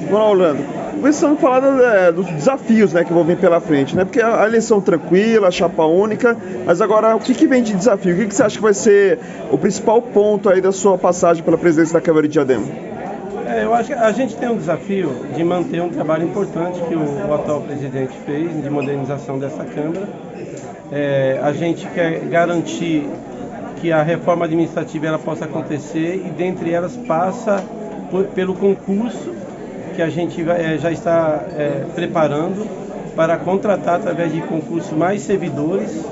Bom, Orlando, começando a falar dos desafios, né, que vão vir pela frente, né? Porque a eleição tranquila, a chapa única, mas agora o que vem de desafio? O que você acha que vai ser o principal ponto aí da sua passagem pela presidência da Câmara de Diadema? Eu acho que a gente tem um desafio de manter um trabalho importante que o atual presidente fez de modernização dessa Câmara. A gente quer garantir que a reforma administrativa ela possa acontecer e dentre elas passa pelo concurso que a gente já está preparando para contratar através de concurso mais servidores,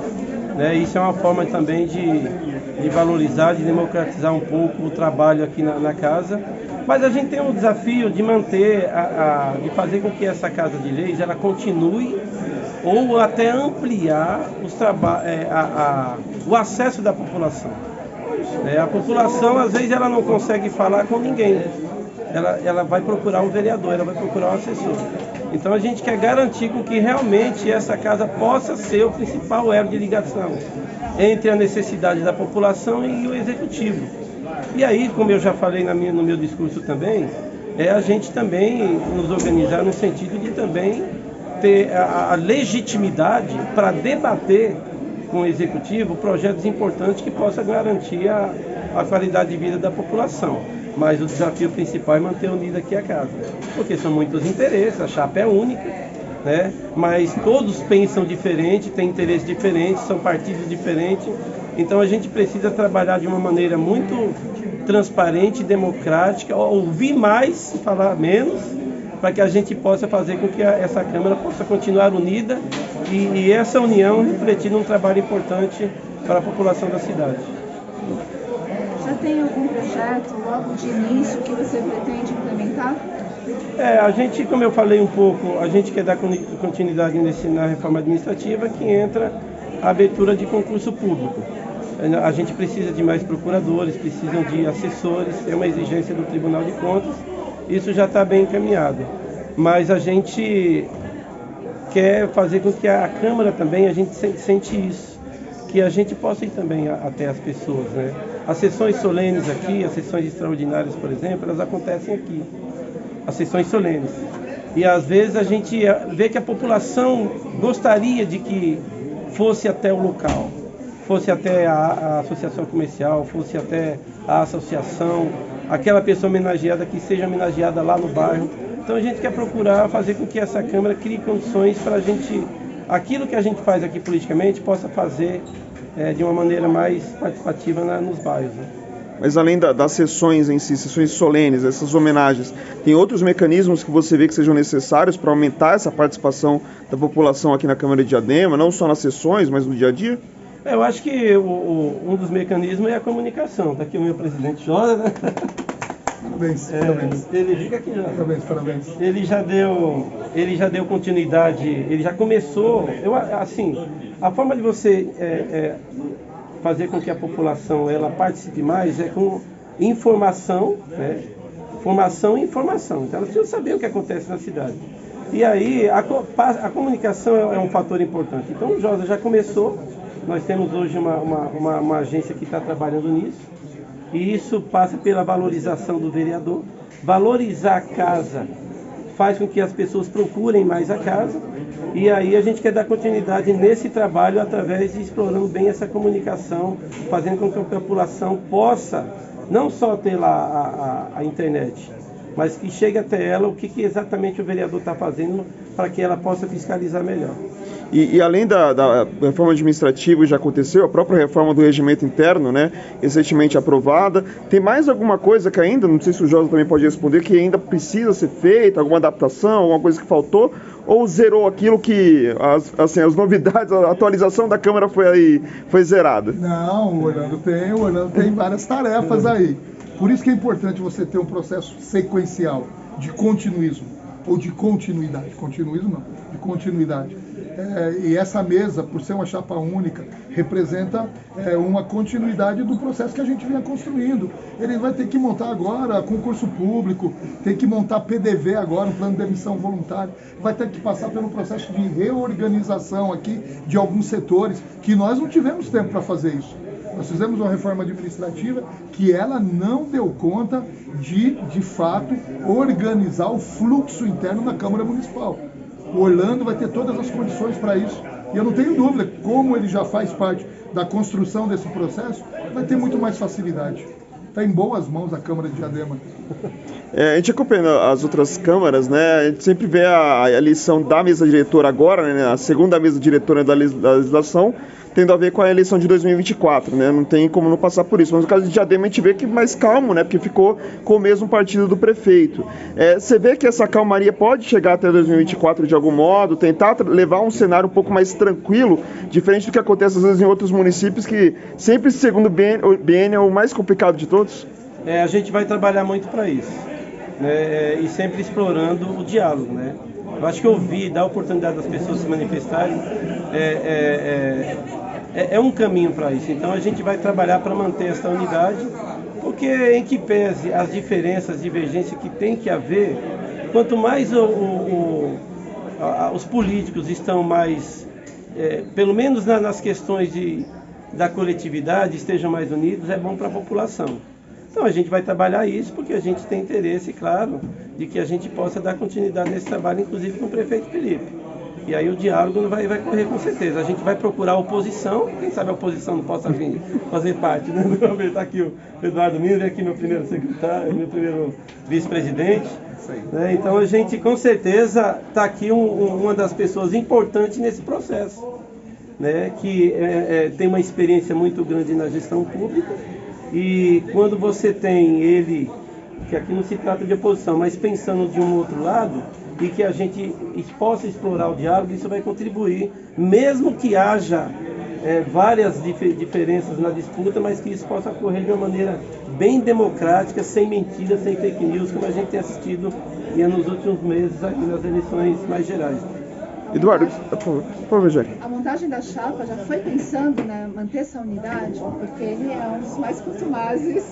né? Isso é uma forma também de valorizar, de democratizar um pouco o trabalho aqui na casa. Mas a gente tem um desafio de manter, de fazer com que essa Casa de Leis ela continue ou até ampliar o acesso da população. A população, às vezes, ela não consegue falar com ninguém. Ela vai procurar um vereador, ela vai procurar um assessor. Então a gente quer garantir com que realmente essa casa possa ser o principal elo de ligação entre a necessidade da população e o executivo. E aí, como eu já falei no meu discurso também, a gente também nos organizar no sentido de também ter a legitimidade para debater com o executivo projetos importantes que possam garantir a qualidade de vida da população. Mas o desafio principal é manter unida aqui a casa, porque são muitos interesses, a chapa é única, né? Mas todos pensam diferente, têm interesses diferentes, são partidos diferentes, então a gente precisa trabalhar de uma maneira muito transparente, democrática, ouvir mais, falar menos, para que a gente possa fazer com que essa Câmara possa continuar unida e essa união refletir num trabalho importante para a população da cidade. Já tem algum projeto logo de início que você pretende implementar? A gente, como eu falei um pouco, a gente quer dar continuidade na reforma administrativa que entra a abertura de concurso público. A gente precisa de mais procuradores, precisam de assessores, é uma exigência do Tribunal de Contas, isso já está bem encaminhado. Mas a gente quer fazer com que a Câmara também, a gente sente isso, que a gente possa ir também até as pessoas, né? As sessões solenes aqui, as sessões extraordinárias, por exemplo, elas acontecem aqui, as sessões solenes. E às vezes a gente vê que a população gostaria de que fosse até o local, fosse até a associação comercial, fosse até a associação, aquela pessoa homenageada que seja homenageada lá no bairro. Então a gente quer procurar fazer com que essa Câmara crie condições para a gente, aquilo que a gente faz aqui politicamente, possa fazer de uma maneira mais participativa nos bairros, né? Mas além das sessões em si, sessões solenes, essas homenagens, tem outros mecanismos que você vê que sejam necessários para aumentar essa participação da população aqui na Câmara de Diadema, não só nas sessões, mas no dia a dia? Eu acho que um dos mecanismos é a comunicação. Está aqui o meu presidente Josa, né? Parabéns, parabéns. Ele fica aqui já. Parabéns. Ele já deu continuidade, ele já começou. A forma de você fazer com que a população ela participe mais é com informação, né? Formação e informação. Então, elas precisam saber o que acontece na cidade. E aí, a comunicação é um fator importante. Então, o Josa já começou. Nós temos hoje uma agência que está trabalhando nisso. E isso passa pela valorização do vereador. Valorizar a casa faz com que as pessoas procurem mais a casa. E aí a gente quer dar continuidade nesse trabalho através de explorando bem essa comunicação, fazendo com que a população possa não só ter lá a internet, mas que chegue até ela o que exatamente o vereador está fazendo para que ela possa fiscalizar melhor. E além da reforma administrativa, já aconteceu, a própria reforma do regimento interno, né, recentemente aprovada, tem mais alguma coisa que ainda, não sei se o Josa também pode responder, que ainda precisa ser feita, alguma adaptação, alguma coisa que faltou, ou zerou aquilo que, as novidades, a atualização da Câmara foi zerada? Não, o Orlando tem várias tarefas aí. Por isso que é importante você ter um processo sequencial de continuismo, ou de continuidade. Continuismo não, de continuidade. E essa mesa, por ser uma chapa única, representa uma continuidade do processo que a gente vinha construindo. Ele vai ter que montar agora concurso público, tem que montar PDV agora, um plano de demissão voluntária, vai ter que passar pelo processo de reorganização aqui de alguns setores, que nós não tivemos tempo para fazer isso. Nós fizemos uma reforma administrativa que ela não deu conta de fato, organizar o fluxo interno da Câmara Municipal. O Orlando vai ter todas as condições para isso. E eu não tenho dúvida, como ele já faz parte da construção desse processo, vai ter muito mais facilidade. Está em boas mãos a Câmara de Diadema. A gente acompanhando as outras câmaras, né? A gente sempre vê a eleição da mesa diretora agora, né? A segunda mesa diretora da legislação, tendo a ver com a eleição de 2024, né? Não tem como não passar por isso. Mas no caso de Diadema a gente vê que mais calmo, né? Porque ficou com o mesmo partido do prefeito. Você vê que essa calmaria pode chegar até 2024 de algum modo, tentar levar um cenário um pouco mais tranquilo, diferente do que acontece às vezes em outros municípios, que sempre esse segundo biênio é o mais complicado de todos? A gente vai trabalhar muito para isso, né? E sempre explorando o diálogo, né? Eu acho que ouvir, dar a oportunidade das pessoas se manifestarem é um caminho para isso. Então a gente vai trabalhar para manter essa unidade, porque em que pese as diferenças, as divergências que tem que haver, quanto mais os políticos estão mais, pelo menos nas questões da coletividade, estejam mais unidos, é bom para a população. Então a gente vai trabalhar isso porque a gente tem interesse, claro, de que a gente possa dar continuidade nesse trabalho, inclusive com o prefeito Felipe. E aí o diálogo não vai correr com certeza. A gente vai procurar a oposição, quem sabe a oposição não possa vir fazer parte, né? Está aqui o Eduardo Minder, aqui meu primeiro secretário, meu primeiro vice-presidente. Né? Então a gente com certeza está aqui uma das pessoas importantes nesse processo, né? Que tem uma experiência muito grande na gestão pública. E quando você tem ele, que aqui não se trata de oposição, mas pensando de um outro lado, e que a gente possa explorar o diálogo, isso vai contribuir, mesmo que haja várias diferenças na disputa, mas que isso possa ocorrer de uma maneira bem democrática, sem mentiras, sem fake news, como a gente tem assistido nos últimos meses aqui nas eleições mais gerais. Eduardo, por favor, Jack. A montagem da chapa já foi pensando em manter essa unidade, porque ele é um dos mais contumazes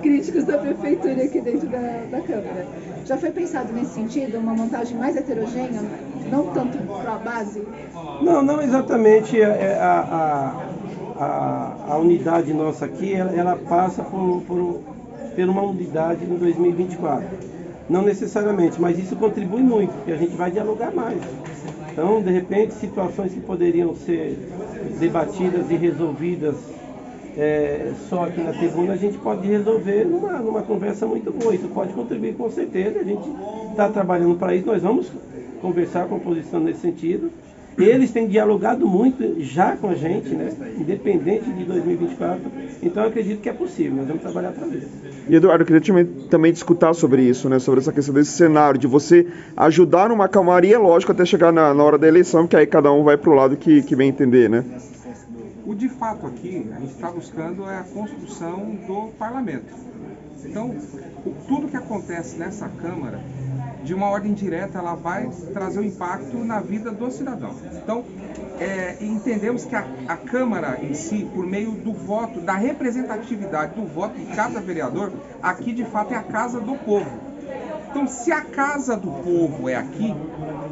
críticos da prefeitura aqui dentro da Câmara. Já foi pensado nesse sentido, uma montagem mais heterogênea, não tanto para a base? Não exatamente. A unidade nossa aqui, ela passa por uma unidade em 2024. Não necessariamente, mas isso contribui muito, porque a gente vai dialogar mais. Então, de repente, situações que poderiam ser debatidas e resolvidas só aqui na tribuna, a gente pode resolver numa conversa muito boa. Isso pode contribuir com certeza, a gente está trabalhando para isso, nós vamos conversar com a oposição nesse sentido. Eles têm dialogado muito já com a gente, né? Independente de 2024, então eu acredito que é possível, nós vamos trabalhar para isso. E Eduardo, eu queria também discutir sobre isso, né? Sobre essa questão desse cenário, de você ajudar numa calmaria, lógico, até chegar na hora da eleição, porque aí cada um vai para o lado que bem entender, né? O de fato aqui, a gente está buscando a construção do parlamento. Então, tudo que acontece nessa Câmara, de uma ordem direta, ela vai trazer um impacto na vida do cidadão. Então, entendemos que a Câmara em si, por meio do voto, da representatividade do voto de cada vereador, aqui de fato é a casa do povo. Então, se a casa do povo é aqui,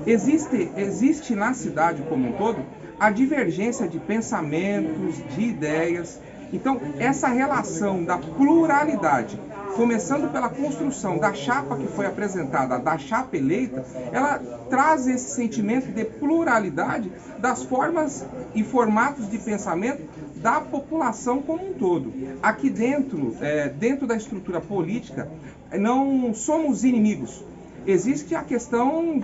existe na cidade como um todo a divergência de pensamentos, de ideias. Então, essa relação da pluralidade, começando pela construção da chapa que foi apresentada, da chapa eleita, ela traz esse sentimento de pluralidade das formas e formatos de pensamento da população como um todo. Aqui dentro da estrutura política, não somos inimigos. Existe a questão,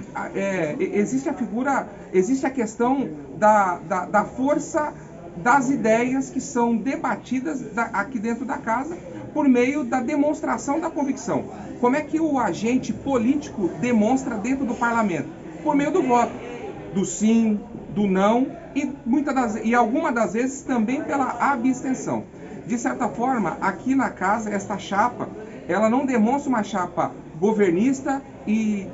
existe a questão da força das ideias que são debatidas aqui dentro da casa por meio da demonstração da convicção. Como é que o agente político demonstra dentro do parlamento? Por meio do voto, do sim, do não e algumas das vezes também pela abstenção. De certa forma, aqui na casa, esta chapa, ela não demonstra uma chapa governista e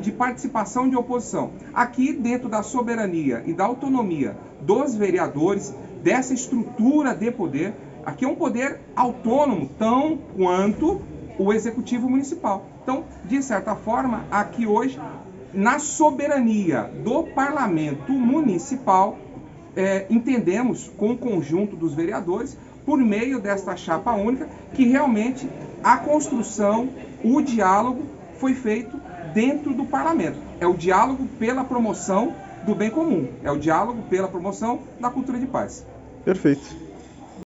de participação de oposição. Aqui, dentro da soberania e da autonomia dos vereadores, dessa estrutura de poder, aqui é um poder autônomo, tão quanto o executivo municipal. Então, de certa forma, aqui hoje, na soberania do parlamento municipal, entendemos com o conjunto dos vereadores, por meio desta chapa única, que realmente a construção, o diálogo foi feito dentro do parlamento. É o diálogo pela promoção do bem comum, é o diálogo pela promoção da cultura de paz. Perfeito.